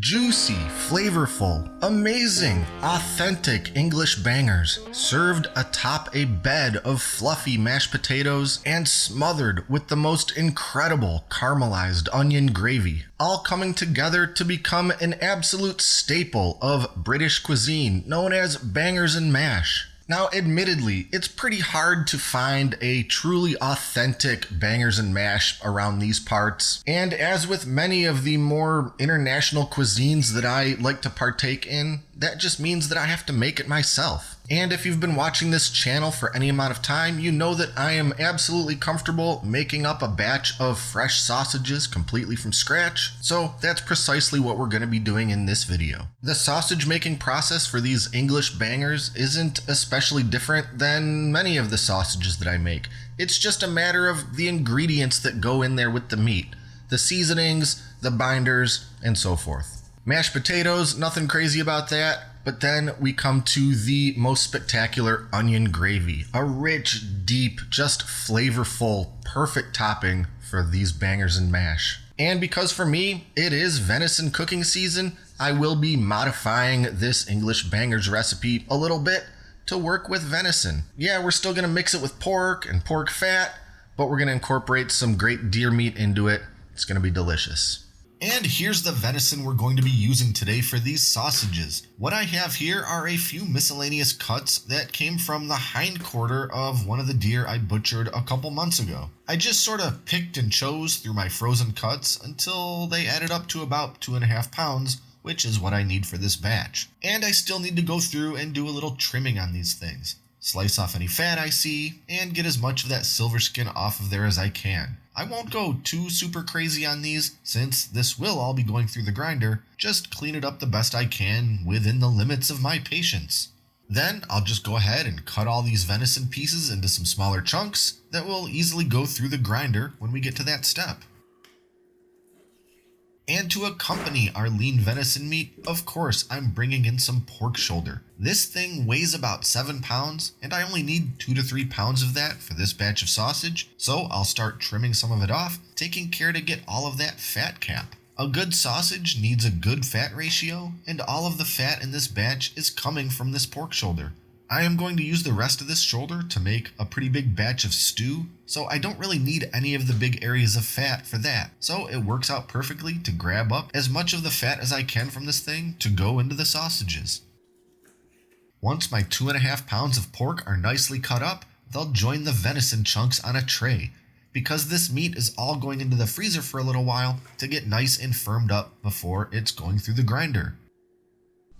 Juicy, flavorful, amazing, authentic English bangers served atop a bed of fluffy mashed potatoes and smothered with the most incredible caramelized onion gravy, all coming together to become an absolute staple of British cuisine known as bangers and mash. Now, admittedly, it's pretty hard to find a truly authentic bangers and mash around these parts, and as with many of the more international cuisines that I like to partake in, that just means that I have to make it myself. And if you've been watching this channel for any amount of time, you know that I am absolutely comfortable making up a batch of fresh sausages completely from scratch, so that's precisely what we're going to be doing in this video. The sausage making process for these English bangers isn't especially different than many of the sausages that I make. It's just a matter of the ingredients that go in there with the meat, the seasonings, the binders, and so forth. Mashed potatoes, nothing crazy about that. But then we come to the most spectacular onion gravy, a rich, deep, just flavorful, perfect topping for these bangers and mash. And because for me, it is venison cooking season, I will be modifying this English bangers recipe a little bit to work with venison. Yeah, we're still gonna mix it with pork and pork fat, but we're gonna incorporate some great deer meat into it. It's gonna be delicious. And here's the venison we're going to be using today for these sausages. What I have here are a few miscellaneous cuts that came from the hind quarter of one of the deer I butchered a couple months ago. I just sort of picked and chose through my frozen cuts until they added up to about 2.5 pounds, which is what I need for this batch. And I still need to go through and do a little trimming on these things. Slice off any fat I see, and get as much of that silver skin off of there as I can. I won't go too super crazy on these, since this will all be going through the grinder, just clean it up the best I can within the limits of my patience. Then I'll just go ahead and cut all these venison pieces into some smaller chunks that will easily go through the grinder when we get to that step. And to accompany our lean venison meat, of course, I'm bringing in some pork shoulder. This thing weighs about 7 pounds, and I only need 2 to 3 pounds of that for this batch of sausage, so I'll start trimming some of it off, taking care to get all of that fat cap. A good sausage needs a good fat ratio, and all of the fat in this batch is coming from this pork shoulder. I am going to use the rest of this shoulder to make a pretty big batch of stew, so I don't really need any of the big areas of fat for that. So it works out perfectly to grab up as much of the fat as I can from this thing to go into the sausages. Once my 2.5 pounds of pork are nicely cut up, they'll join the venison chunks on a tray, because this meat is all going into the freezer for a little while to get nice and firmed up before it's going through the grinder.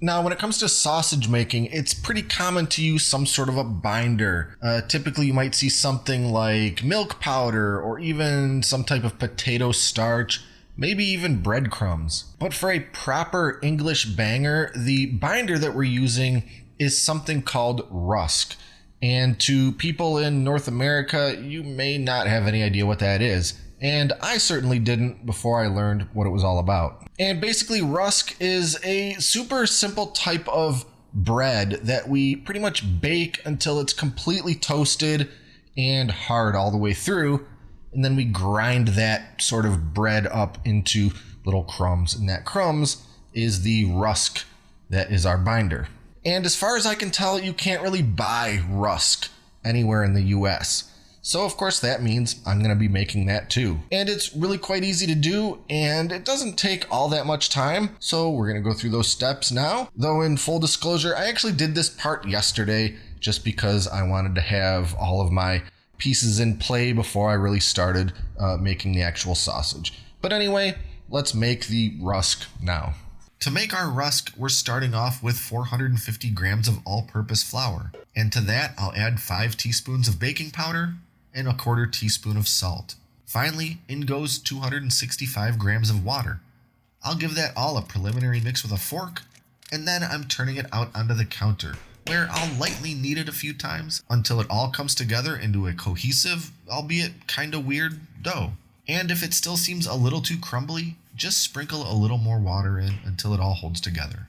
Now, when it comes to sausage making, it's pretty common to use some sort of a binder. Typically, you might see something like milk powder or even some type of potato starch, maybe even breadcrumbs. But for a proper English banger, the binder that we're using is something called Rusk. And to people in North America, you may not have any idea what that is. And I certainly didn't before I learned what it was all about. And basically, Rusk is a super simple type of bread that we pretty much bake until it's completely toasted and hard all the way through. And then we grind that sort of bread up into little crumbs. And that crumbs is the rusk that is our binder. And as far as I can tell, you can't really buy Rusk anywhere in the US. So of course that means I'm going to be making that too. And it's really quite easy to do, and it doesn't take all that much time. So we're going to go through those steps now. Though in full disclosure, I actually did this part yesterday just because I wanted to have all of my pieces in play before I really started making the actual sausage. But anyway, let's make the rusk now. To make our rusk, we're starting off with 450 grams of all-purpose flour. And to that, I'll add 5 teaspoons of baking powder and 1/4 teaspoon of salt. Finally, in goes 265 grams of water. I'll give that all a preliminary mix with a fork, and then I'm turning it out onto the counter, where I'll lightly knead it a few times until it all comes together into a cohesive, albeit kinda weird, dough. And if it still seems a little too crumbly, just sprinkle a little more water in until it all holds together.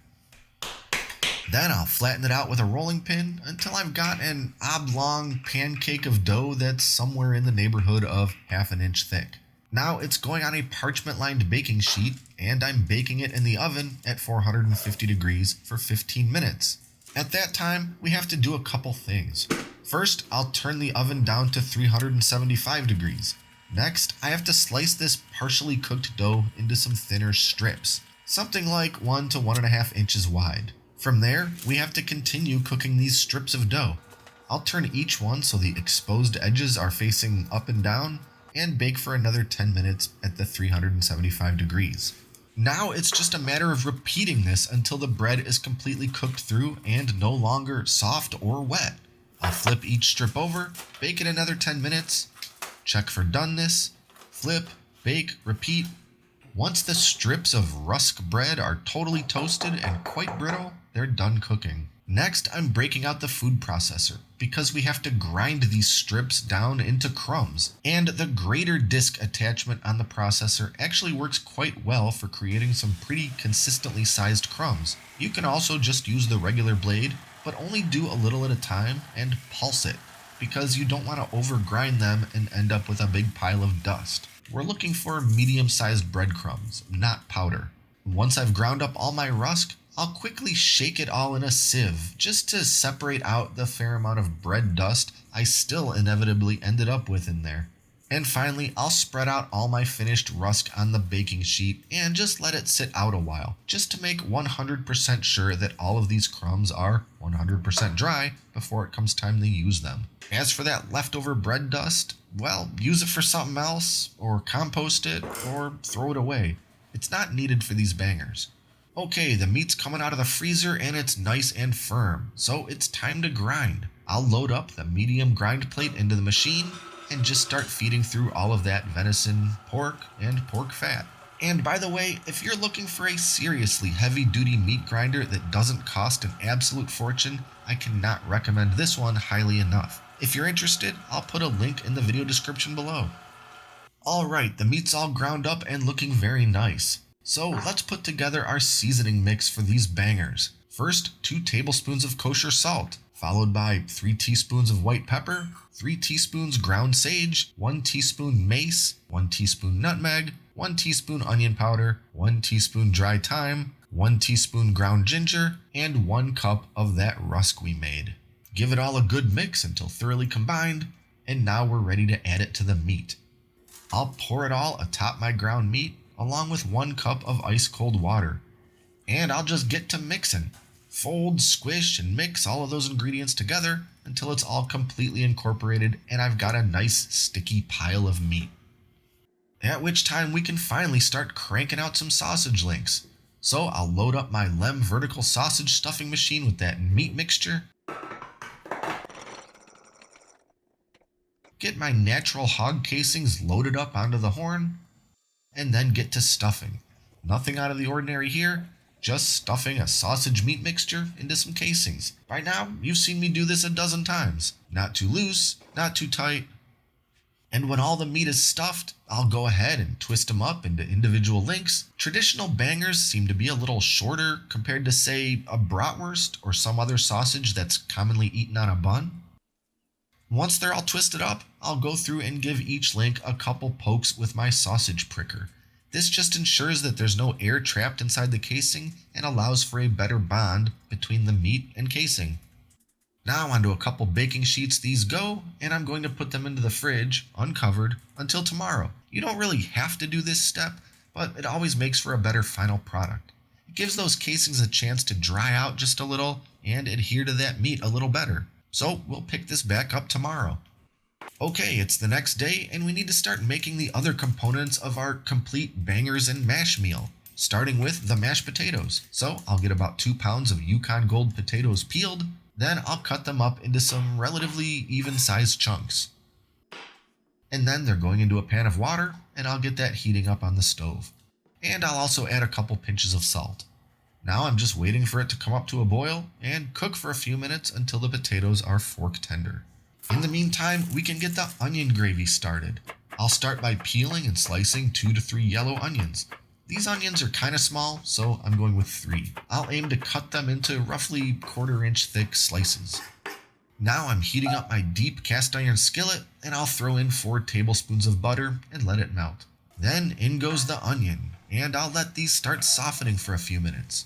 Then I'll flatten it out with a rolling pin until I've got an oblong pancake of dough that's somewhere in the neighborhood of 1/2 inch thick. Now it's going on a parchment lined baking sheet, and I'm baking it in the oven at 450 degrees for 15 minutes. At that time, we have to do a couple things. First, I'll turn the oven down to 375 degrees. Next, I have to slice this partially cooked dough into some thinner strips, something like 1 to 1.5 inches wide. From there, we have to continue cooking these strips of dough. I'll turn each one so the exposed edges are facing up and down, and bake for another 10 minutes at the 375 degrees. Now it's just a matter of repeating this until the bread is completely cooked through and no longer soft or wet. I'll flip each strip over, bake it another 10 minutes, check for doneness, flip, bake, repeat. Once the strips of Rusk bread are totally toasted and quite brittle, they're done cooking. Next, I'm breaking out the food processor because we have to grind these strips down into crumbs. And the grater disc attachment on the processor actually works quite well for creating some pretty consistently sized crumbs. You can also just use the regular blade, but only do a little at a time and pulse it, because you don't want to overgrind them and end up with a big pile of dust. We're looking for medium-sized breadcrumbs, not powder. Once I've ground up all my Rusk, I'll quickly shake it all in a sieve just to separate out the fair amount of bread dust I still inevitably ended up with in there. And finally, I'll spread out all my finished Rusk on the baking sheet and just let it sit out a while, just to make 100% sure that all of these crumbs are 100% dry before it comes time to use them. As for that leftover bread dust, well, use it for something else, or compost it, or throw it away. It's not needed for these bangers. Okay, the meat's coming out of the freezer and it's nice and firm, so it's time to grind. I'll load up the medium grind plate into the machine and just start feeding through all of that venison, pork, and pork fat. And by the way, if you're looking for a seriously heavy-duty meat grinder that doesn't cost an absolute fortune, I cannot recommend this one highly enough. If you're interested, I'll put a link in the video description below. Alright, the meat's all ground up and looking very nice. So let's put together our seasoning mix for these bangers. First, 2 tablespoons of kosher salt, followed by 3 teaspoons of white pepper, 3 teaspoons ground sage, 1 teaspoon mace, 1 teaspoon nutmeg, 1 teaspoon onion powder, 1 teaspoon dry thyme, 1 teaspoon ground ginger, and 1 cup of that Rusk we made. Give it all a good mix until thoroughly combined, and now we're ready to add it to the meat. I'll pour it all atop my ground meat, along with 1 cup of ice cold water. And I'll just get to mixing. Fold, squish, and mix all of those ingredients together until it's all completely incorporated and I've got a nice sticky pile of meat. At which time we can finally start cranking out some sausage links. So I'll load up my Lem vertical sausage stuffing machine with that meat mixture. Get my natural hog casings loaded up onto the horn. And then get to stuffing. Nothing out of the ordinary here, just stuffing a sausage meat mixture into some casings. By now, you've seen me do this a dozen times. Not too loose, not too tight. And when all the meat is stuffed, I'll go ahead and twist them up into individual links. Traditional bangers seem to be a little shorter compared to, say, a bratwurst or some other sausage that's commonly eaten on a bun. Once they're all twisted up, I'll go through and give each link a couple pokes with my sausage pricker. This just ensures that there's no air trapped inside the casing and allows for a better bond between the meat and casing. Now onto a couple baking sheets these go, and I'm going to put them into the fridge, uncovered, until tomorrow. You don't really have to do this step, but it always makes for a better final product. It gives those casings a chance to dry out just a little and adhere to that meat a little better. So we'll pick this back up tomorrow. Okay, it's the next day and we need to start making the other components of our complete bangers and mash meal, starting with the mashed potatoes. So I'll get about 2 pounds of Yukon Gold potatoes peeled, then I'll cut them up into some relatively even-sized chunks. And then they're going into a pan of water and I'll get that heating up on the stove. And I'll also add a couple pinches of salt. Now I'm just waiting for it to come up to a boil and cook for a few minutes until the potatoes are fork tender. In the meantime, we can get the onion gravy started. I'll start by peeling and slicing 2 to 3 yellow onions. These onions are kind of small, so I'm going with 3. I'll aim to cut them into roughly 1/4 inch thick slices. Now I'm heating up my deep cast iron skillet and I'll throw in 4 tablespoons of butter and let it melt. Then in goes the onion, and I'll let these start softening for a few minutes.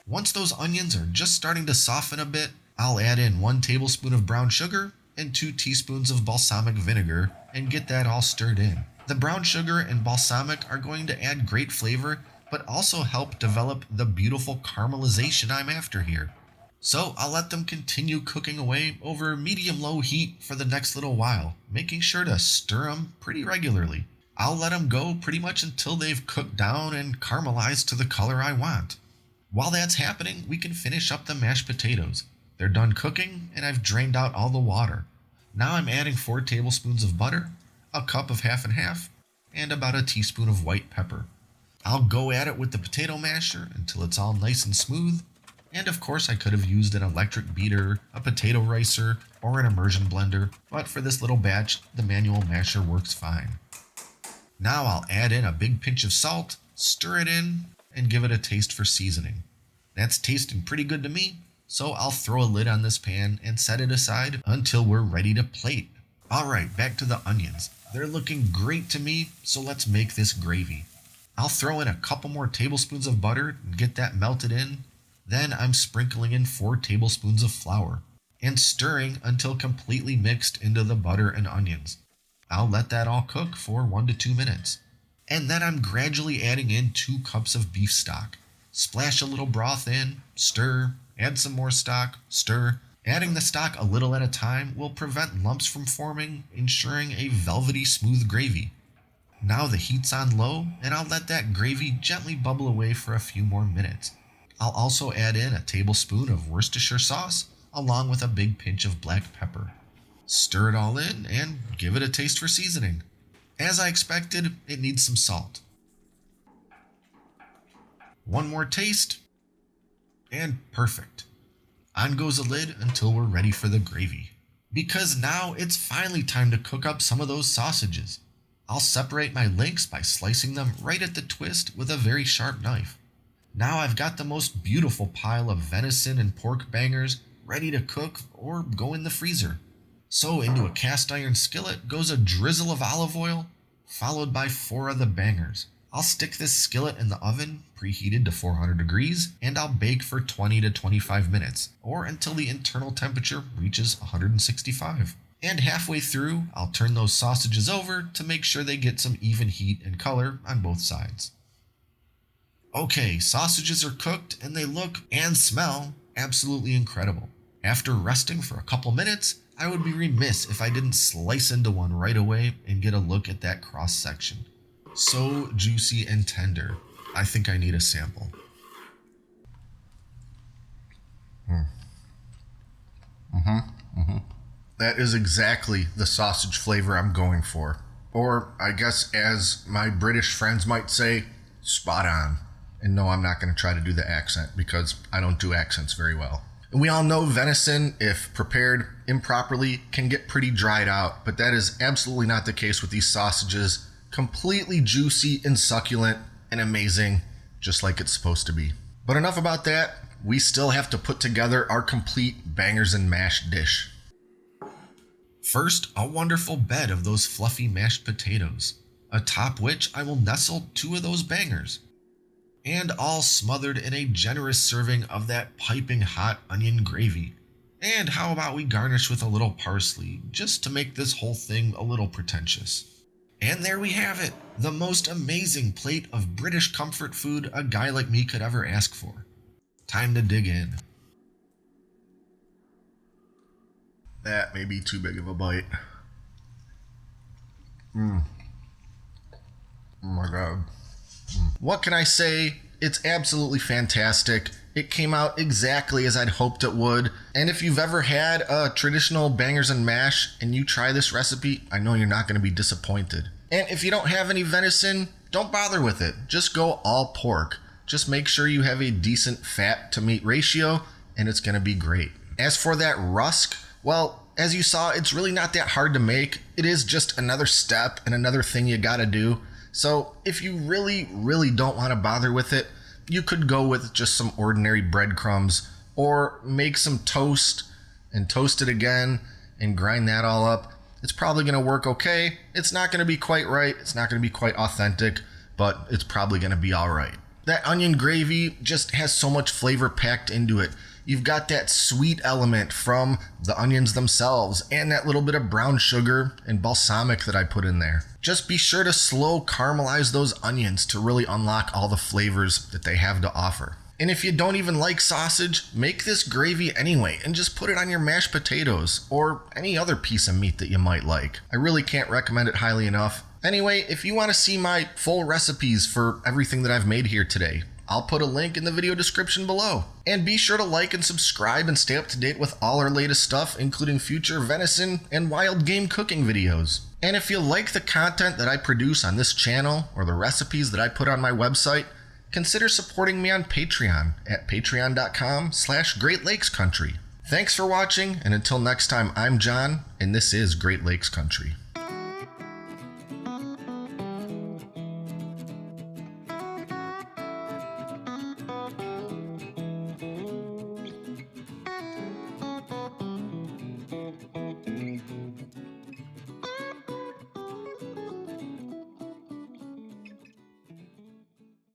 Once those onions are just starting to soften a bit, I'll add in 1 tablespoon of brown sugar and 2 teaspoons of balsamic vinegar and get that all stirred in. The brown sugar and balsamic are going to add great flavor, but also help develop the beautiful caramelization I'm after here. So I'll let them continue cooking away over medium-low heat for the next little while, making sure to stir them pretty regularly. I'll let them go pretty much until they've cooked down and caramelized to the color I want. While that's happening, we can finish up the mashed potatoes. They're done cooking and I've drained out all the water. Now I'm adding 4 tablespoons of butter, a cup of half and half, and about a teaspoon of white pepper. I'll go at it with the potato masher until it's all nice and smooth. And of course I could have used an electric beater, a potato ricer, or an immersion blender, but for this little batch, the manual masher works fine. Now I'll add in a big pinch of salt, stir it in, and give it a taste for seasoning. That's tasting pretty good to me, so I'll throw a lid on this pan and set it aside until we're ready to plate. Alright, back to the onions. They're looking great to me, so let's make this gravy. I'll throw in a couple more tablespoons of butter and get that melted in. Then I'm sprinkling in 4 tablespoons of flour and stirring until completely mixed into the butter and onions. I'll let that all cook for 1 to 2 minutes. And then I'm gradually adding in 2 cups of beef stock. Splash a little broth in, stir, add some more stock, stir. Adding the stock a little at a time will prevent lumps from forming, ensuring a velvety smooth gravy. Now the heat's on low, and I'll let that gravy gently bubble away for a few more minutes. I'll also add in a tablespoon of Worcestershire sauce, along with a big pinch of black pepper. Stir it all in and give it a taste for seasoning. As I expected, it needs some salt. One more taste, and perfect. On goes the lid until we're ready for the gravy. Because now it's finally time to cook up some of those sausages. I'll separate my links by slicing them right at the twist with a very sharp knife. Now I've got the most beautiful pile of venison and pork bangers ready to cook or go in the freezer. So into a cast iron skillet goes a drizzle of olive oil, followed by 4 of the bangers. I'll stick this skillet in the oven, preheated to 400 degrees, and I'll bake for 20 to 25 minutes, or until the internal temperature reaches 165. And halfway through, I'll turn those sausages over to make sure they get some even heat and color on both sides. Okay, sausages are cooked and they look and smell absolutely incredible. After resting for a couple minutes, I would be remiss if I didn't slice into one right away and get a look at that cross section. So juicy and tender. I think I need a sample. That is exactly the sausage flavor I'm going for. Or I guess as my British friends might say, spot on. And no, I'm not going to try to do the accent because I don't do accents very well. And we all know venison, if prepared improperly, can get pretty dried out, but that is absolutely not the case with these sausages. Completely juicy and succulent and amazing, just like it's supposed to be. But enough about that. We still have to put together our complete bangers and mash dish. First, a wonderful bed of those fluffy mashed potatoes, atop which I will nestle 2 of those bangers, and all smothered in a generous serving of that piping hot onion gravy. And how about we garnish with a little parsley, just to make this whole thing a little pretentious. And there we have it, the most amazing plate of British comfort food a guy like me could ever ask for. Time to dig in. That may be too big of a bite. Oh my God. What can I say? It's absolutely fantastic. It came out exactly as I'd hoped it would. And if you've ever had a traditional bangers and mash and you try this recipe, I know you're not going to be disappointed. And if you don't have any venison, don't bother with it. Just go all pork. Just make sure you have a decent fat to meat ratio and it's going to be great. As for that rusk, well, as you saw, it's really not that hard to make. It is just another step and another thing you got to do. So if you really, really don't want to bother with it, you could go with just some ordinary breadcrumbs or make some toast and toast it again and grind that all up. It's probably going to work okay. It's not going to be quite right. It's not going to be quite authentic, but it's probably going to be all right. That onion gravy just has so much flavor packed into it. You've got that sweet element from the onions themselves and that little bit of brown sugar and balsamic that I put in there. Just be sure to slow caramelize those onions to really unlock all the flavors that they have to offer. And if you don't even like sausage, make this gravy anyway and just put it on your mashed potatoes or any other piece of meat that you might like. I really can't recommend it highly enough. Anyway, if you want to see my full recipes for everything that I've made here today, I'll put a link in the video description below. And be sure to like and subscribe and stay up to date with all our latest stuff, including future venison and wild game cooking videos. And if you like the content that I produce on this channel or the recipes that I put on my website, consider supporting me on Patreon at patreon.com/Great Lakes Country. Thanks for watching, and until next time, I'm John, and this is Great Lakes Country.